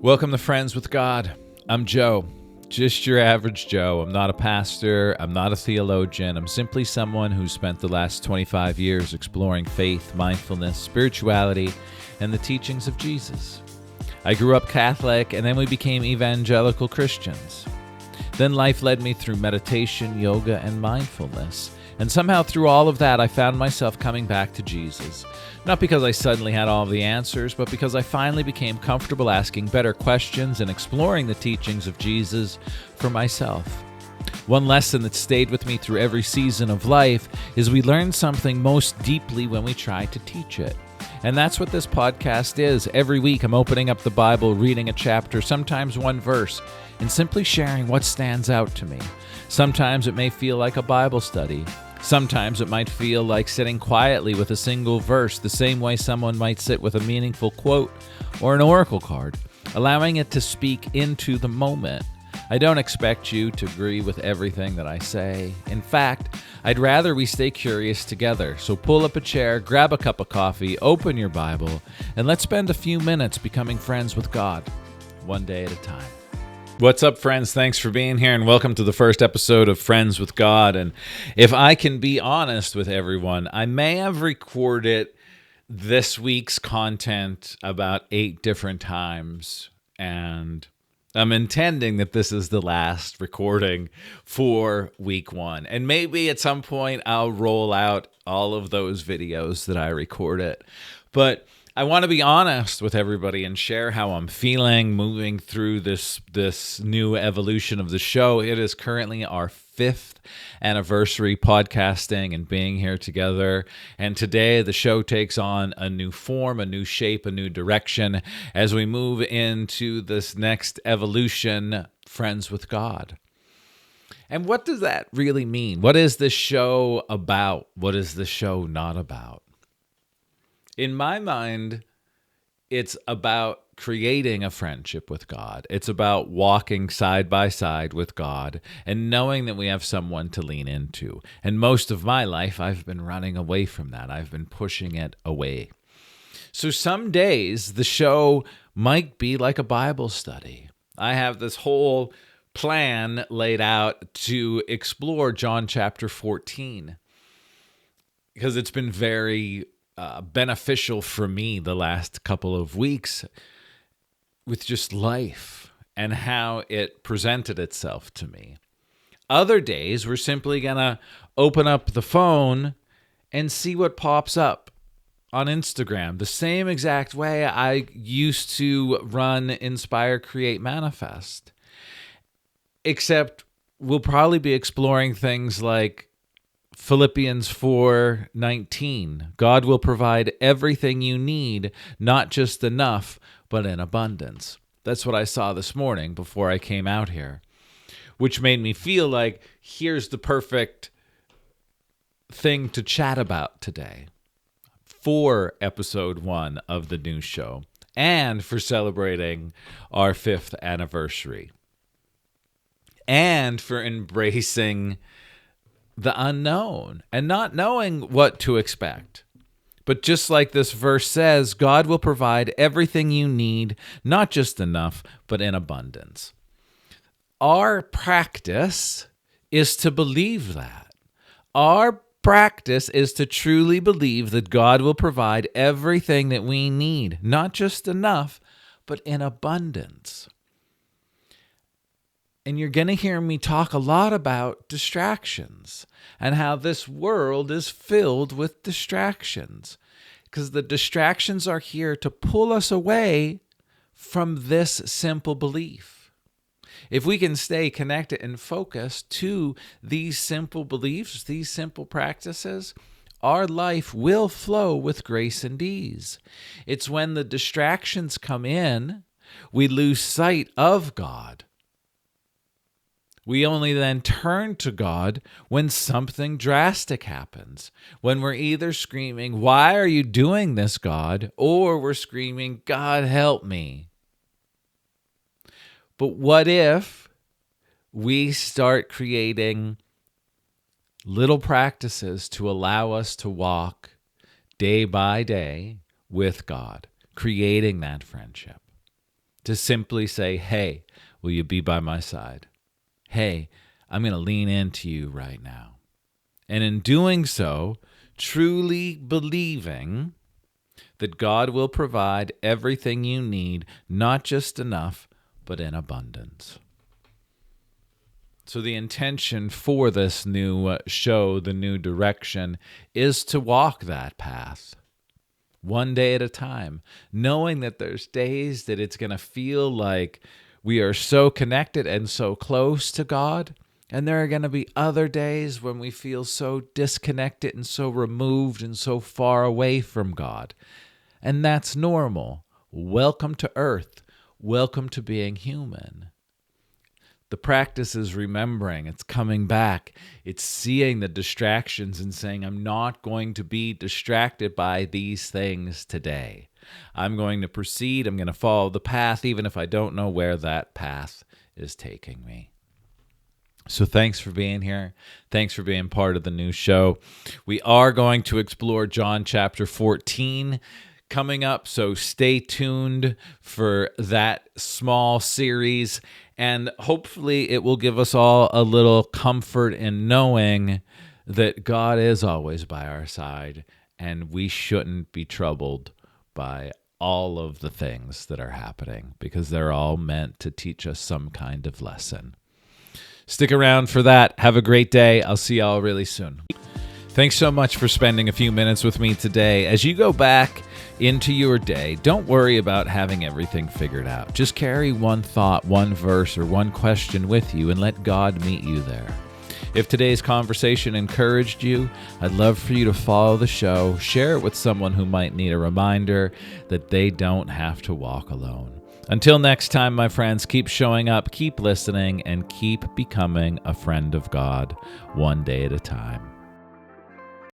Welcome to Friends with God. I'm Joe, just your average Joe. I'm not a pastor. I'm not a theologian. I'm simply someone who spent the last 25 years exploring faith, mindfulness, spirituality, and the teachings of Jesus. I grew up Catholic, and then we became evangelical Christians. Then life led me through meditation, yoga, and mindfulness. And somehow through all of that, I found myself coming back to Jesus. Not because I suddenly had all of the answers, but because I finally became comfortable asking better questions and exploring the teachings of Jesus for myself. One lesson that stayed with me through every season of life is we learn something most deeply when we try to teach it. And that's what this podcast is. Every week I'm opening up the Bible, reading a chapter, sometimes one verse, and simply sharing what stands out to me. Sometimes it may feel like a Bible study. Sometimes it might feel like sitting quietly with a single verse, the same way someone might sit with a meaningful quote or an oracle card, allowing it to speak into the moment. I don't expect you to agree with everything that I say. In fact, I'd rather we stay curious together. So pull up a chair, grab a cup of coffee, open your Bible, and let's spend a few minutes becoming friends with God, one day at a time. What's up, friends? Thanks for being here, and welcome to the first episode of Friends with God. And if I can be honest with everyone, I may have recorded this week's content about 8 different times, and I'm intending that this is the last recording for week 1. And maybe at some point I'll roll out all of those videos that I recorded. But I want to be honest with everybody and share how I'm feeling moving through this new evolution of the show. It is currently our 5th anniversary podcasting and being here together. And today the show takes on a new form, a new shape, a new direction as we move into this next evolution, Friends with God. And what does that really mean? What is this show about? What is this show not about? In my mind, it's about creating a friendship with God. It's about walking side by side with God and knowing that we have someone to lean into. And most of my life, I've been running away from that. I've been pushing it away. So some days, the show might be like a Bible study. I have this whole plan laid out to explore John chapter 14 because it's been very beneficial for me the last couple of weeks with just life and how it presented itself to me. Other days, we're simply going to open up the phone and see what pops up on Instagram, the same exact way I used to run, Inspire, Create, Manifest. Except we'll probably be exploring things like Philippians 4:19, God will provide everything you need, not just enough, but in abundance. That's what I saw this morning before I came out here, which made me feel like here's the perfect thing to chat about today for episode 1 of the new show and for celebrating our 5th anniversary and for embracing the unknown and not knowing what to expect. But just like this verse says, God will provide everything you need, not just enough, but in abundance. Our practice is to believe that. Our practice is to truly believe that God will provide everything that we need, not just enough, but in abundance. And you're going to hear me talk a lot about distractions and how this world is filled with distractions because the distractions are here to pull us away from this simple belief. If we can stay connected and focused to these simple beliefs, these simple practices, our life will flow with grace and ease. It's when the distractions come in, we lose sight of God. We only then turn to God when something drastic happens, when we're either screaming, "Why are you doing this, God?" or we're screaming, "God, help me." But what if we start creating little practices to allow us to walk day by day with God, creating that friendship? to simply say, hey, will you be by my side? Hey, I'm going to lean into you right now. And in doing so, truly believing that God will provide everything you need, not just enough, but in abundance. So the intention for this new show, the new direction, is to walk that path one day at a time, knowing that there's days that it's going to feel like we are so connected and so close to God, and there are going to be other days when we feel so disconnected and so removed and so far away from God. And that's normal. Welcome to earth. Welcome to being human. The practice is remembering, it's coming back, it's seeing the distractions and saying, I'm not going to be distracted by these things today. I'm going to proceed, I'm going to follow the path, even if I don't know where that path is taking me. So thanks for being here. Thanks for being part of the new show. We are going to explore John chapter 14 coming up, so stay tuned for that small series, and hopefully it will give us all a little comfort in knowing that God is always by our side, and we shouldn't be troubled by all of the things that are happening, because they're all meant to teach us some kind of lesson. Stick around for that. Have a great day. I'll see y'all really soon. Thanks so much for spending a few minutes with me today. As you go back into your day, don't worry about having everything figured out. Just carry one thought, one verse, or one question with you and let God meet you there. If today's conversation encouraged you, I'd love for you to follow the show, share it with someone who might need a reminder that they don't have to walk alone. Until next time, my friends, keep showing up, keep listening, and keep becoming a friend of God one day at a time.